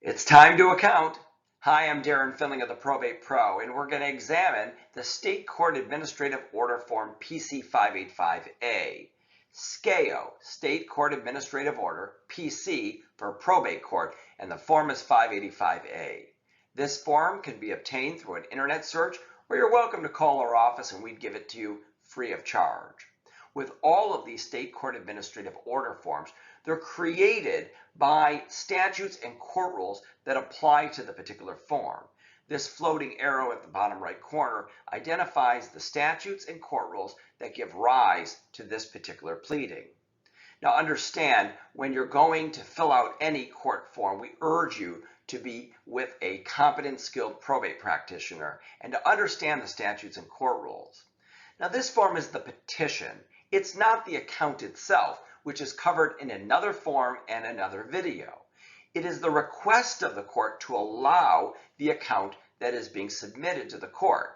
It's time to account. Hi, I'm Darren Findling of the Probate Pro, and we're going to examine the State Court Administrative Order Form PC 585A. SCAO, State Court Administrative Order, PC for Probate Court, and the form is 585A. This form can be obtained through an internet search, or you're welcome to call our office and we'd give it to you free of charge. With all of these state court administrative order forms, they're created by statutes and court rules that apply to the particular form. This floating arrow at the bottom right corner identifies the statutes and court rules that give rise to this particular pleading. Now understand, when you're going to fill out any court form, we urge you to be with a competent, skilled probate practitioner and to understand the statutes and court rules. Now this form is the petition. It's not the account itself, which is covered in another form and another video. It is the request of the court to allow the account that is being submitted to the court.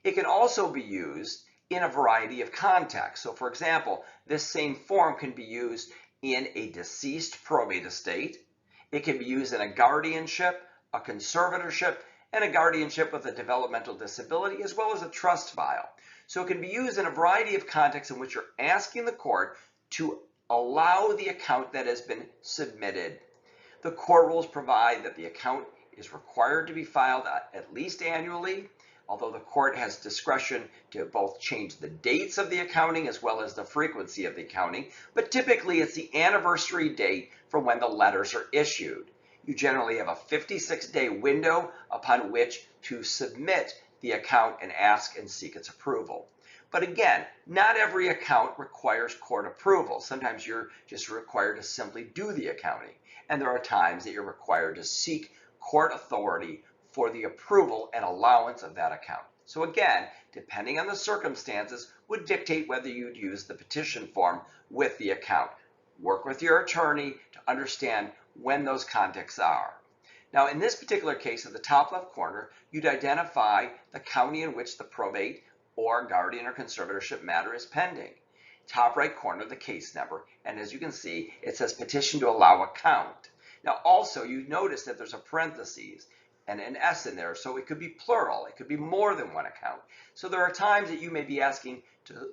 It can also be used in a variety of contexts. So for example, this same form can be used in a deceased probate estate. It can be used in a guardianship, a conservatorship, and a guardianship with a developmental disability, as well as a trust file. So it can be used in a variety of contexts in which you're asking the court to allow the account that has been submitted. The court rules provide that the account is required to be filed at least annually, although the court has discretion to both change the dates of the accounting as well as the frequency of the accounting, but typically it's the anniversary date from when the letters are issued. You generally have a 56-day window upon which to submit the account and ask and seek its approval. But again, not every account requires court approval. Sometimes you're just required to simply do the accounting. And there are times that you're required to seek court authority for the approval and allowance of that account. So again, depending on the circumstances, would dictate whether you'd use the petition form with the account. Work with your attorney to understand when those contexts are. Now, in this particular case, at the top left corner, you'd identify the county in which the probate or guardian or conservatorship matter is pending. Top right corner, the case number, and as you can see, it says petition to allow account. Now, also, you notice that there's a parentheses and an S in there, so it could be plural. It could be more than one account. So there are times that you may be asking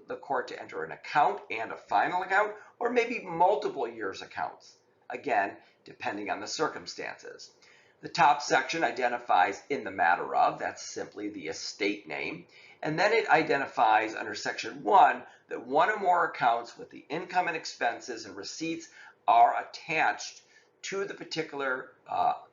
the court to enter an account and a final account, or maybe multiple years accounts. Again, depending on the circumstances. The top section identifies in the matter of, that's simply the estate name, and then it identifies under section 1 that one or more accounts with the income and expenses and receipts are attached to the particular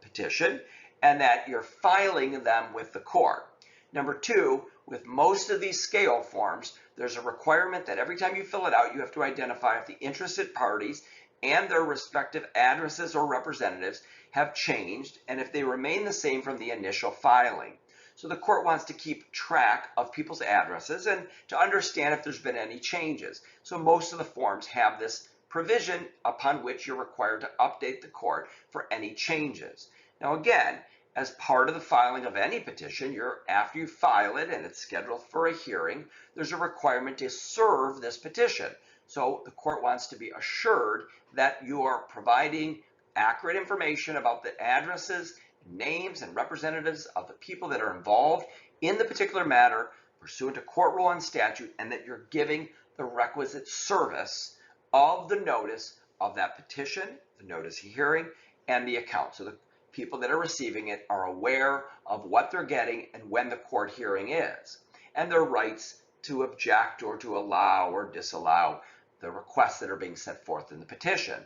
petition and that you're filing them with the court. Number 2, with most of these SCAO forms, there's a requirement that every time you fill it out, you have to identify if the interested parties and their respective addresses or representatives have changed and if they remain the same from the initial filing. So the court wants to keep track of people's addresses and to understand if there's been any changes. So most of the forms have this provision upon which you're required to update the court for any changes. Now again, as part of the filing of any petition, after you file it and it's scheduled for a hearing, there's a requirement to serve this petition. So the court wants to be assured that you are providing accurate information about the addresses, names, and representatives of the people that are involved in the particular matter pursuant to court rule and statute, and that you're giving the requisite service of the notice of that petition, the notice of hearing, and the account. So the people that are receiving it are aware of what they're getting and when the court hearing is, and their rights to object or to allow or disallow the requests that are being set forth in the petition.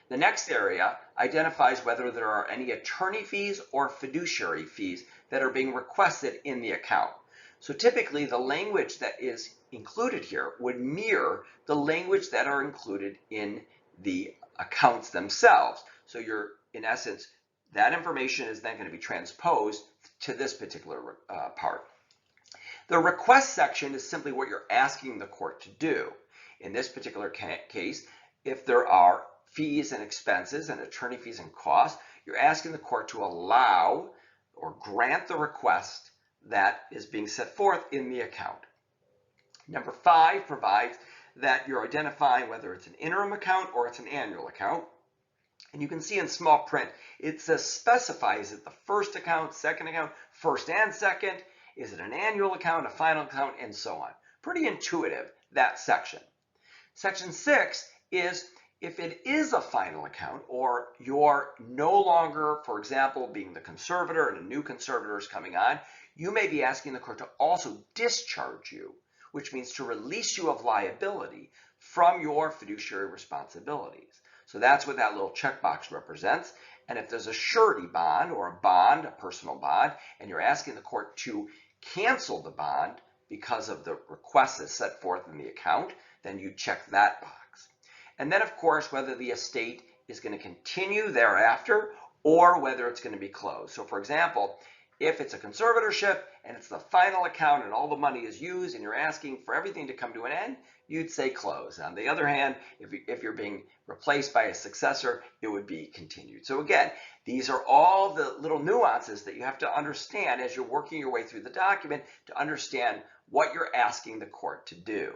The next area identifies whether there are any attorney fees or fiduciary fees that are being requested in the account. So typically the language that is included here would mirror the language that are included in the accounts themselves. So in essence, that information is then going to be transposed to this particular part. The request section is simply what you're asking the court to do. In this particular case, if there are fees and expenses and attorney fees and costs, you're asking the court to allow or grant the request that is being set forth in the account. Number 5 provides that you're identifying whether it's an interim account or it's an annual account. And you can see in small print, it says specify, is it the first account, second account, first and second? Is it an annual account, a final account, and so on. Pretty intuitive, that section. Section 6 is if it is a final account or you're no longer, for example, being the conservator and a new conservator is coming on, you may be asking the court to also discharge you, which means to release you of liability from your fiduciary responsibilities. So that's what that little checkbox represents. And if there's a surety bond or a bond, a personal bond, and you're asking the court to cancel the bond because of the request that's set forth in the account, then you check that box. And then, of course, whether the estate is going to continue thereafter or whether it's going to be closed. So, for example, if it's a conservatorship and it's the final account and all the money is used and you're asking for everything to come to an end, you'd say close. On the other hand, if you're being replaced by a successor, it would be continued. So again, these are all the little nuances that you have to understand as you're working your way through the document to understand what you're asking the court to do.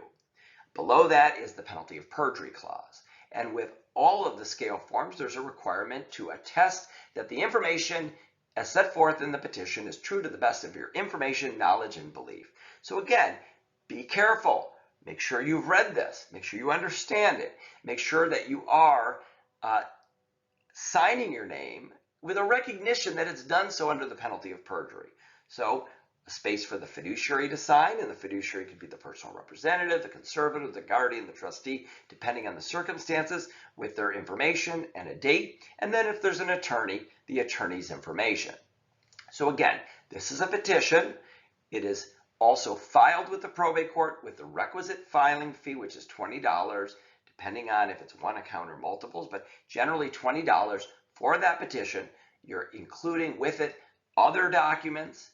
Below that is the penalty of perjury clause. And with all of the scale forms, there's a requirement to attest that the information as set forth in the petition is true to the best of your information, knowledge, and belief. So again, be careful. Make sure you've read this. Make sure you understand it. Make sure that you are signing your name with a recognition that it's done so under the penalty of perjury. So a space for the fiduciary to sign, and the fiduciary could be the personal representative, the conservator, the guardian, the trustee, depending on the circumstances, with their information and a date. And then if there's an attorney, the attorney's information. So again, this is a petition. It is also filed with the probate court with the requisite filing fee, which is $20, depending on if it's one account or multiples, but generally $20 for that petition. You're including with it other documents.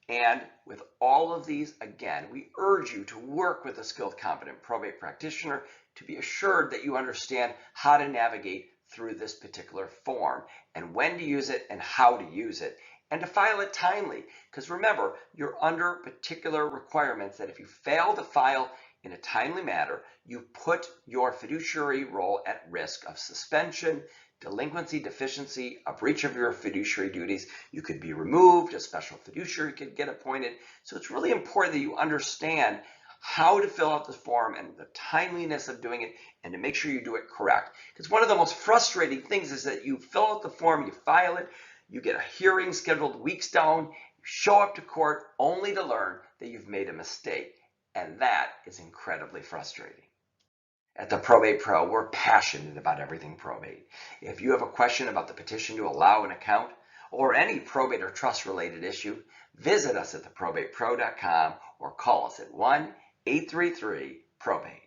And with all of these, again, we urge you to work with a skilled, competent probate practitioner to be assured that you understand how to navigate through this particular form and when to use it and how to use it, and to file it timely. Because remember, you're under particular requirements that if you fail to file in a timely manner, you put your fiduciary role at risk of suspension, delinquency, deficiency, a breach of your fiduciary duties. You could be removed, a special fiduciary could get appointed. So it's really important that you understand how to fill out this form and the timeliness of doing it, and to make sure you do it correct. Because one of the most frustrating things is that you fill out the form, you file it, you get a hearing scheduled weeks down, you show up to court only to learn that you've made a mistake. And that is incredibly frustrating. At the Probate Pro, we're passionate about everything probate. If you have a question about the petition to allow an account or any probate or trust related issue, visit us at theprobatepro.com or call us at 1-833-PROBATE.